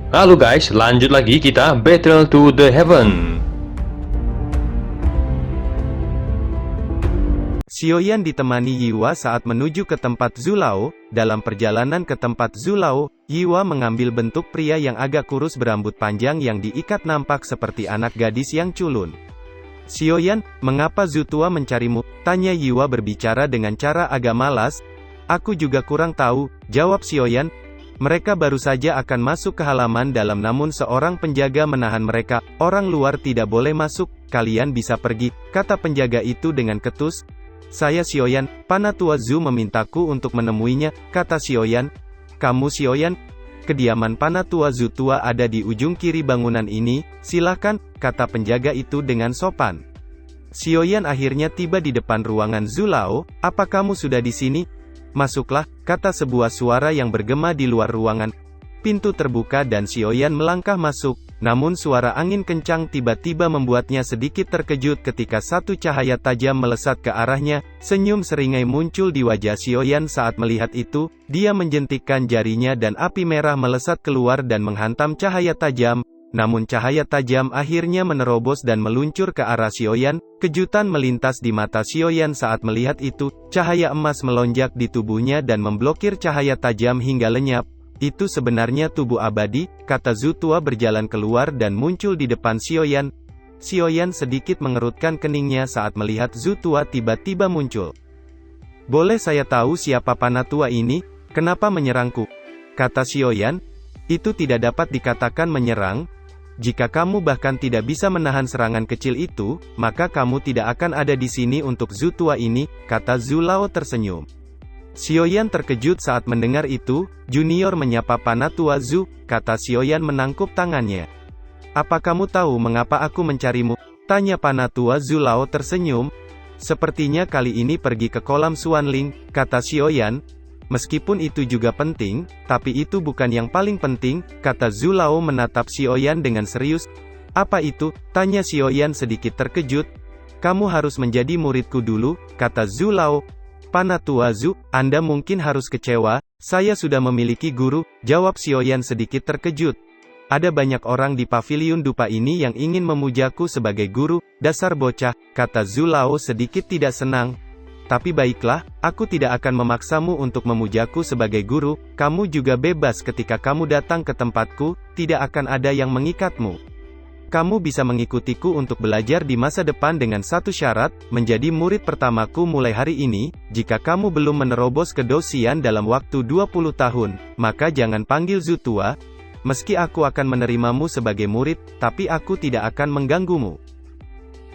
Halo guys, lanjut lagi kita Battle to the Heaven. Xiaoyan ditemani Yiwa saat menuju ke tempat Zulao. Dalam perjalanan ke tempat Zulao, Yiwa mengambil bentuk pria yang agak kurus berambut panjang yang diikat nampak seperti anak gadis yang culun. "Xiaoyan, mengapa Zutua mencarimu?" tanya Yiwa berbicara dengan cara agak malas. "Aku juga kurang tahu," jawab Xiaoyan. "Mereka baru saja akan masuk ke halaman dalam namun seorang penjaga menahan mereka. Orang luar tidak boleh masuk, kalian bisa pergi," kata penjaga itu dengan ketus. "Saya Xiaoyan, Panatua Zhu memintaku untuk menemuinya," kata Xiaoyan. "Kamu Xiaoyan? Kediaman Panatua Zhu tua ada di ujung kiri bangunan ini, silakan," kata penjaga itu dengan sopan. Xiaoyan akhirnya tiba di depan ruangan Zulao. "Apa kamu sudah di sini? Masuklah," kata sebuah suara yang bergema di luar ruangan. Pintu terbuka dan Xiaoyan melangkah masuk, namun suara angin kencang tiba-tiba membuatnya sedikit terkejut ketika satu cahaya tajam melesat ke arahnya. Senyum seringai muncul di wajah Xiaoyan saat melihat itu. Dia menjentikkan jarinya dan api merah melesat keluar dan menghantam cahaya tajam. Namun cahaya tajam akhirnya menerobos dan meluncur ke arah Xiaoyan. Kejutan melintas di mata Xiaoyan saat melihat itu. Cahaya emas melonjak di tubuhnya dan memblokir cahaya tajam hingga lenyap. "Itu sebenarnya tubuh abadi," kata Zutua berjalan keluar dan muncul di depan Xiaoyan. Xiaoyan sedikit mengerutkan keningnya saat melihat Zutua tiba-tiba muncul. "Boleh saya tahu siapa Panatua ini? Kenapa menyerangku?" kata Xiaoyan. "Itu tidak dapat dikatakan menyerang. Jika kamu bahkan tidak bisa menahan serangan kecil itu, maka kamu tidak akan ada di sini untuk Zutua ini," kata Zulao tersenyum. Xiaoyan terkejut saat mendengar itu. "Junior menyapa Panatua Zhu," kata Xiaoyan menangkup tangannya. "Apa kamu tahu mengapa aku mencarimu?" tanya Panatua Zhu. Lao tersenyum. "Sepertinya kali ini pergi ke kolam Xuanling," kata Xiaoyan. "Meskipun itu juga penting, tapi itu bukan yang paling penting," kata Zhu. Lao menatap Xiaoyan dengan serius. "Apa itu?" tanya Xiaoyan sedikit terkejut. "Kamu harus menjadi muridku dulu," kata Zhu. Lao. "Panatua Zhu, Anda mungkin harus kecewa, saya sudah memiliki guru," jawab Xiaoyan sedikit terkejut. "Ada banyak orang di paviliun dupa ini yang ingin memujaku sebagai guru, dasar bocah," kata Zhu. Lao sedikit tidak senang. "Tapi baiklah, aku tidak akan memaksamu untuk memujaku sebagai guru, kamu juga bebas ketika kamu datang ke tempatku, tidak akan ada yang mengikatmu. Kamu bisa mengikutiku untuk belajar di masa depan dengan satu syarat, menjadi murid pertamaku mulai hari ini. Jika kamu belum menerobos ke Dosian dalam waktu 20 tahun, maka jangan panggil Zutua. Meski aku akan menerimamu sebagai murid, tapi aku tidak akan mengganggumu.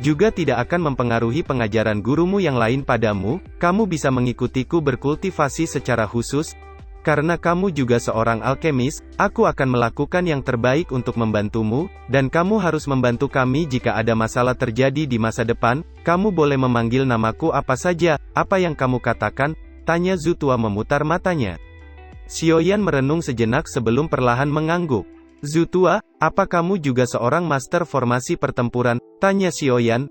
Juga tidak akan mempengaruhi pengajaran gurumu yang lain padamu. Kamu bisa mengikutiku berkultivasi secara khusus. Karena kamu juga seorang alkemis, aku akan melakukan yang terbaik untuk membantumu, dan kamu harus membantu kami jika ada masalah terjadi di masa depan. Kamu boleh memanggil namaku apa saja, apa yang kamu katakan?" tanya Zutua memutar matanya. Xiaoyan merenung sejenak sebelum perlahan mengangguk. "Zutua, apa kamu juga seorang master formasi pertempuran?" tanya Xiaoyan.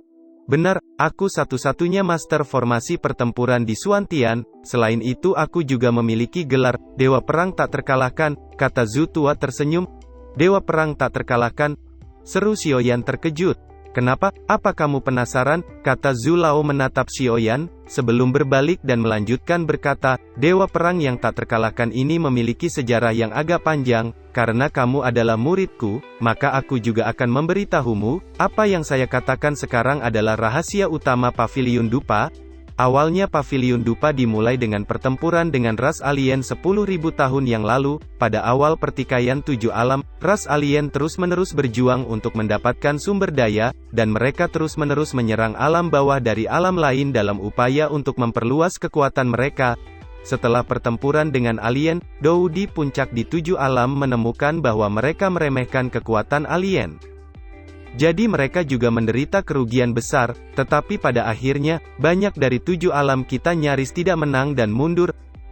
"Benar, aku satu-satunya master formasi pertempuran di Xuantian. Selain itu aku juga memiliki gelar, Dewa Perang Tak Terkalahkan," kata Zutua tersenyum. "Dewa Perang Tak Terkalahkan?" seru Xiaoyan terkejut. "Kenapa? Apa kamu penasaran?" kata Zhu. Lao menatap Xiaoyan, sebelum berbalik dan melanjutkan berkata, "Dewa Perang yang tak terkalahkan ini memiliki sejarah yang agak panjang. Karena kamu adalah muridku, maka aku juga akan memberitahumu. Apa yang saya katakan sekarang adalah rahasia utama Paviliun Dupa. Awalnya Paviliun Dupa dimulai dengan pertempuran dengan ras alien 10.000 tahun yang lalu. Pada awal pertikaian 7 alam, ras alien terus-menerus berjuang untuk mendapatkan sumber daya, dan mereka terus-menerus menyerang alam bawah dari alam lain dalam upaya untuk memperluas kekuatan mereka. Setelah pertempuran dengan alien, Dou di puncak di 7 alam menemukan bahwa mereka meremehkan kekuatan alien. Jadi mereka juga menderita kerugian besar, tetapi pada akhirnya, banyak dari 7 alam kita nyaris tidak menang dan mundur.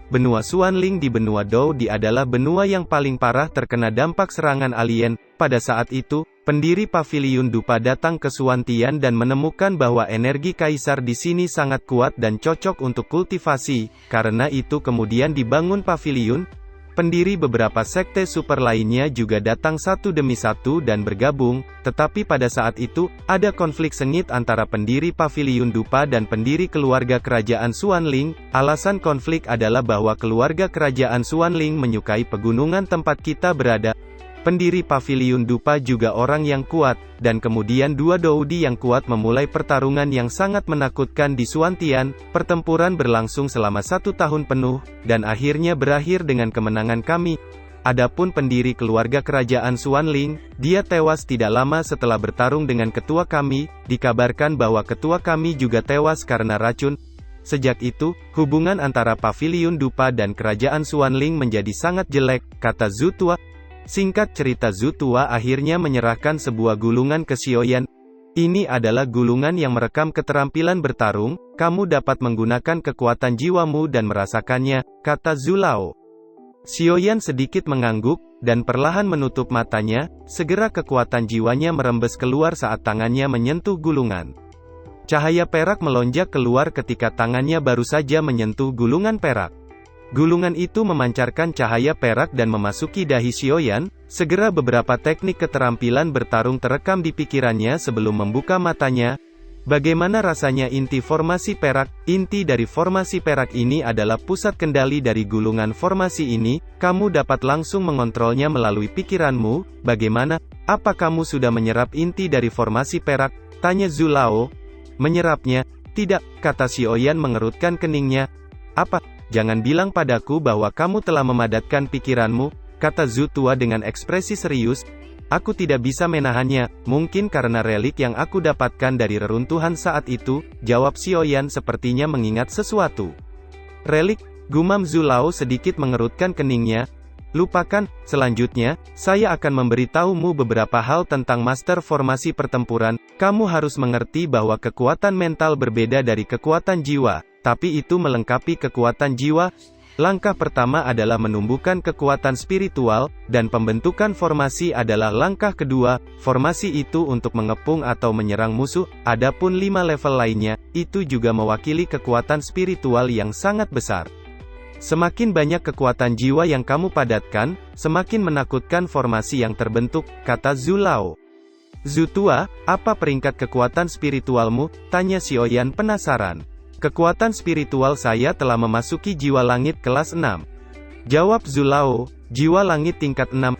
Benua Xuanling di benua Dou di adalah benua yang paling parah terkena dampak serangan alien. Pada saat itu, pendiri Paviliun Dupa datang ke Xuantian dan menemukan bahwa energi kaisar di sini sangat kuat dan cocok untuk kultivasi. Karena itu kemudian dibangun paviliun. Pendiri beberapa sekte super lainnya juga datang satu demi satu dan bergabung, tetapi pada saat itu, ada konflik sengit antara pendiri Paviliun Dupa dan pendiri keluarga kerajaan Xuanling. Alasan konflik adalah bahwa keluarga kerajaan Xuanling menyukai pegunungan tempat kita berada. Pendiri Paviliun Dupa juga orang yang kuat, dan kemudian dua Doudi yang kuat memulai pertarungan yang sangat menakutkan di Xuantian. Pertempuran berlangsung selama 1 tahun penuh, dan akhirnya berakhir dengan kemenangan kami. Adapun pendiri keluarga kerajaan Xuanling, dia tewas tidak lama setelah bertarung dengan ketua kami. Dikabarkan bahwa ketua kami juga tewas karena racun. Sejak itu, hubungan antara Paviliun Dupa dan kerajaan Xuanling menjadi sangat jelek, kata Zhu Tua. Singkat cerita, Zhu Tua akhirnya menyerahkan sebuah gulungan ke Xiaoyan. Ini adalah gulungan yang merekam keterampilan bertarung, kamu dapat menggunakan kekuatan jiwamu dan merasakannya, kata Zhu Lao. Xiaoyan sedikit mengangguk, dan perlahan menutup matanya, segera kekuatan jiwanya merembes keluar saat tangannya menyentuh gulungan. Cahaya perak melonjak keluar ketika tangannya baru saja menyentuh gulungan perak. Gulungan itu memancarkan cahaya perak dan memasuki dahi Xiaoyan. Segera beberapa teknik keterampilan bertarung terekam di pikirannya sebelum membuka matanya. Bagaimana rasanya inti formasi perak? Inti dari formasi perak ini adalah pusat kendali dari gulungan formasi ini. Kamu dapat langsung mengontrolnya melalui pikiranmu. Bagaimana? Apa kamu sudah menyerap inti dari formasi perak? Tanya Zhu Lao. Menyerapnya? Tidak, kata Xiaoyan mengerutkan keningnya. Apa? Jangan bilang padaku bahwa kamu telah memadatkan pikiranmu, kata Zhu Tua dengan ekspresi serius. Aku tidak bisa menahannya, mungkin karena relik yang aku dapatkan dari reruntuhan saat itu, jawab Xiaoyan sepertinya mengingat sesuatu. Relik, gumam Zhu Lao sedikit mengerutkan keningnya. Lupakan, selanjutnya, saya akan memberitahumu beberapa hal tentang master formasi pertempuran. Kamu harus mengerti bahwa kekuatan mental berbeda dari kekuatan jiwa. Tapi itu melengkapi kekuatan jiwa. Langkah pertama adalah menumbuhkan kekuatan spiritual, dan pembentukan formasi adalah langkah kedua. Formasi itu untuk mengepung atau menyerang musuh. Adapun 5 level lainnya, itu juga mewakili kekuatan spiritual yang sangat besar. Semakin banyak kekuatan jiwa yang kamu padatkan, semakin menakutkan formasi yang terbentuk, kata Zhu Lao. Zhu Tua, apa peringkat kekuatan spiritualmu? Tanya Xiaoyan penasaran. Kekuatan spiritual saya telah memasuki jiwa langit kelas 6. Jawab Zhu Lao, jiwa langit tingkat 6.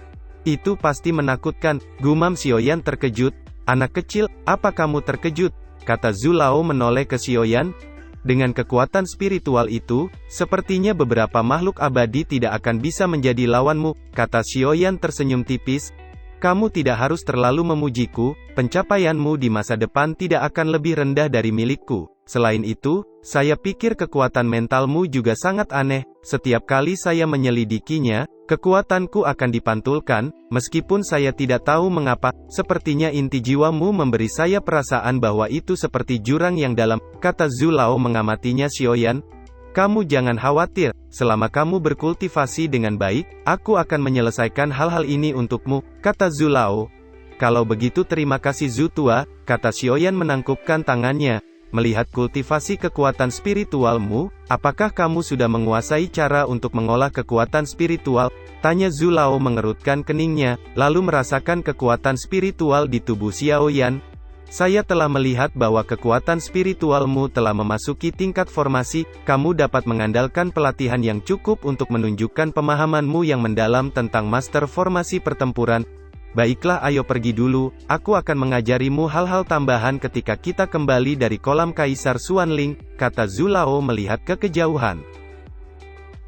Itu pasti menakutkan, gumam Xiaoyan terkejut. Anak kecil, apa kamu terkejut? Kata Zhu Lao menoleh ke Xiaoyan. Dengan kekuatan spiritual itu, sepertinya beberapa makhluk abadi tidak akan bisa menjadi lawanmu, kata Xiaoyan tersenyum tipis. Kamu tidak harus terlalu memujiku, pencapaianmu di masa depan tidak akan lebih rendah dari milikku. Selain itu, saya pikir kekuatan mentalmu juga sangat aneh. Setiap kali saya menyelidikinya, kekuatanku akan dipantulkan, meskipun saya tidak tahu mengapa. Sepertinya inti jiwamu memberi saya perasaan bahwa itu seperti jurang yang dalam, kata Zhu Lao mengamatinya Xiaoyan. Kamu jangan khawatir, selama kamu berkultivasi dengan baik, aku akan menyelesaikan hal-hal ini untukmu, kata Zhu Lao. Kalau begitu terima kasih Zhu Tua, kata Xiaoyan menangkupkan tangannya. Melihat kultivasi kekuatan spiritualmu, apakah kamu sudah menguasai cara untuk mengolah kekuatan spiritual? Tanya Zhu Lao mengerutkan keningnya, lalu merasakan kekuatan spiritual di tubuh Xiaoyan. Saya telah melihat bahwa kekuatan spiritualmu telah memasuki tingkat formasi. Kamu dapat mengandalkan pelatihan yang cukup untuk menunjukkan pemahamanmu yang mendalam tentang master formasi pertempuran. Baiklah, ayo pergi dulu, aku akan mengajarimu hal-hal tambahan ketika kita kembali dari kolam Kaisar Xuanling, kata Zhu Lao melihat ke kejauhan.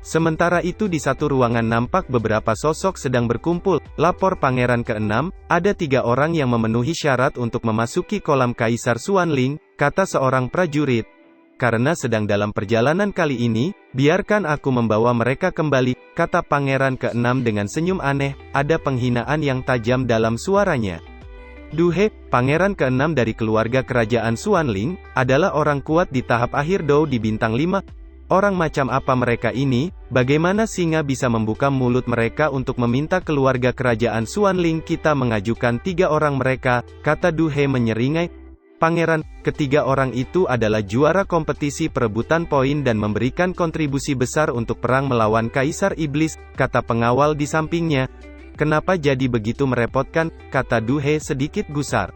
Sementara itu di satu ruangan nampak beberapa sosok sedang berkumpul. Lapor Pangeran ke-6, ada 3 orang yang memenuhi syarat untuk memasuki kolam Kaisar Xuanling, kata seorang prajurit. Karena sedang dalam perjalanan kali ini, biarkan aku membawa mereka kembali, kata Pangeran ke-6 dengan senyum aneh, ada penghinaan yang tajam dalam suaranya. Duhe, Pangeran ke-6 dari keluarga kerajaan Xuanling, adalah orang kuat di tahap akhir Dou di bintang 5. Orang macam apa mereka ini? Bagaimana singa bisa membuka mulut mereka untuk meminta keluarga kerajaan Xuanling kita mengajukan 3 orang mereka, kata Duhe menyeringai. Pangeran, ketiga orang itu adalah juara kompetisi perebutan poin dan memberikan kontribusi besar untuk perang melawan Kaisar Iblis, kata pengawal di sampingnya. Kenapa jadi begitu merepotkan, kata Du He sedikit gusar.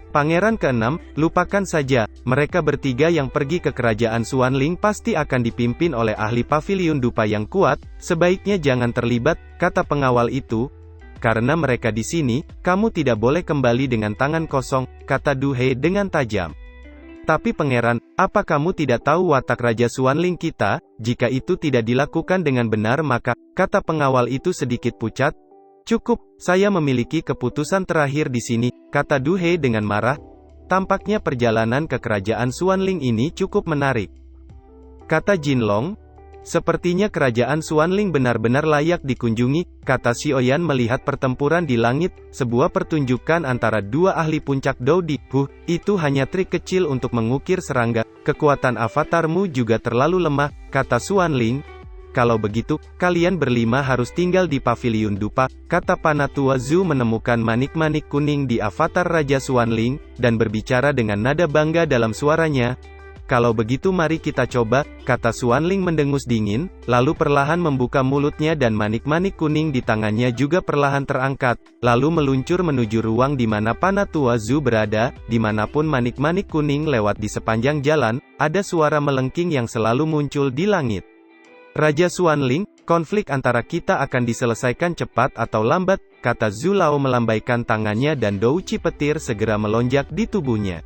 Pangeran keenam, lupakan saja, mereka bertiga yang pergi ke kerajaan Xuanling pasti akan dipimpin oleh ahli pavilion dupa yang kuat, sebaiknya jangan terlibat, kata pengawal itu. Karena mereka di sini, kamu tidak boleh kembali dengan tangan kosong, kata Du He dengan tajam. Tapi pangeran, apa kamu tidak tahu watak Raja Xuanling kita? Jika itu tidak dilakukan dengan benar maka, kata pengawal itu sedikit pucat. Cukup, saya memiliki keputusan terakhir di sini, kata Du He dengan marah. Tampaknya perjalanan ke kerajaan Xuanling ini cukup menarik, kata Jin Long. Sepertinya kerajaan Xuanling benar-benar layak dikunjungi, kata Xiaoyan melihat pertempuran di langit, sebuah pertunjukan antara dua ahli puncak Dou Di. Itu hanya trik kecil untuk mengukir serangga, kekuatan avatarmu juga terlalu lemah, kata Xuanling. Kalau begitu, kalian berlima harus tinggal di pavilion dupa, kata Panatua Zhu menemukan manik-manik kuning di avatar Raja Xuanling, dan berbicara dengan nada bangga dalam suaranya. Kalau begitu mari kita coba, kata Xuanling mendengus dingin, lalu perlahan membuka mulutnya dan manik-manik kuning di tangannya juga perlahan terangkat, lalu meluncur menuju ruang di mana Panatua Zhu berada. Dimanapun manik-manik kuning lewat di sepanjang jalan, ada suara melengking yang selalu muncul di langit. Raja Xuanling, konflik antara kita akan diselesaikan cepat atau lambat, kata Zhu Lao melambaikan tangannya dan douci petir segera melonjak di tubuhnya.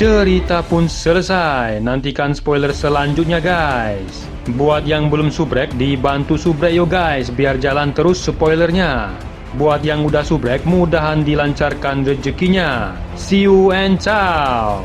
Cerita pun selesai, nantikan spoiler selanjutnya guys. Buat yang belum subrek, dibantu subrek yo guys, biar jalan terus spoilernya. Buat yang udah subrek, mudahan dilancarkan rezekinya. See you and ciao.